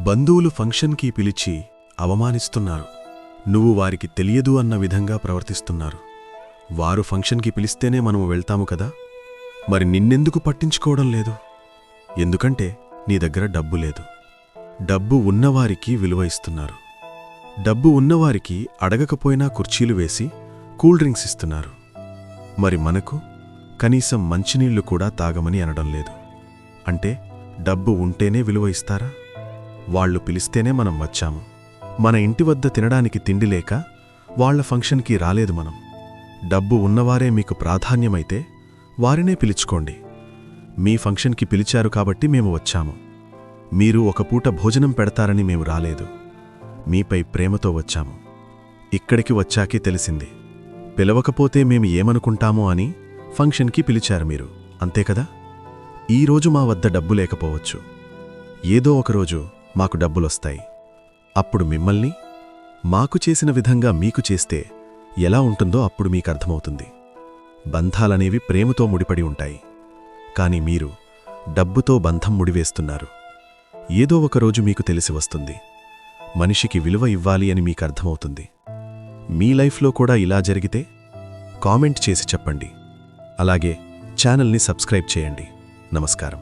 బంధువులు ఫంక్షన్కి పిలిచి అవమానిస్తున్నారు. నువ్వు వారికి తెలియదు అన్న విధంగా ప్రవర్తిస్తున్నారు. వారు ఫంక్షన్కి పిలిస్తేనే మనము వెళ్తాము కదా, మరి నిన్నెందుకు పట్టించుకోవడం లేదు? ఎందుకంటే నీ దగ్గర డబ్బు లేదు. డబ్బు ఉన్నవారికి విలువ ఇస్తున్నారు. డబ్బు ఉన్నవారికి అడగకపోయినా కుర్చీలు వేసి కూల్ డ్రింక్స్ ఇస్తున్నారు. మరి మనకు కనీసం మంచినీళ్లు కూడా తాగమని అనడం లేదు. అంటే డబ్బు ఉంటేనే విలువ ఇస్తారా? వాళ్లు పిలిస్తేనే మనం వచ్చాము. మన ఇంటి వద్ద తినడానికి తిండి లేక వాళ్ల ఫంక్షన్కి రాలేదు మనం. డబ్బు ఉన్నవారే మీకు ప్రాధాన్యమైతే వారినే పిలుచుకోండి. మీ ఫంక్షన్కి పిలిచారు కాబట్టి మేము వచ్చాము. మీరు ఒక పూట భోజనం పెడతారని మేము రాలేదు. మీపై ప్రేమతో వచ్చాము. ఇక్కడికి వచ్చాకే తెలిసింది, పిలవకపోతే మేము ఏమనుకుంటామో అని ఫంక్షన్కి పిలిచారు మీరు, అంతే కదా? ఈరోజు మా వద్ద డబ్బు లేకపోవచ్చు. ఏదో ఒకరోజు మాకు డబ్బులొస్తాయి. అప్పుడు మిమ్మల్ని మాకు చేసిన విధంగా మీకు చేస్తే ఎలా ఉంటుందో అప్పుడు మీకర్థమవుతుంది. బంధాలనేవి ప్రేమతో ముడిపడి ఉంటాయి. కాని మీరు డబ్బుతో బంధం ముడివేస్తున్నారు. ఏదో ఒకరోజు మీకు తెలిసి వస్తుంది, మనిషికి విలువ ఇవ్వాలి అని మీకర్థమవుతుంది. మీ లైఫ్లో కూడా ఇలా జరిగితే కామెంట్ చేసి చెప్పండి. అలాగే ఛానల్ని సబ్స్క్రైబ్ చేయండి. నమస్కారం.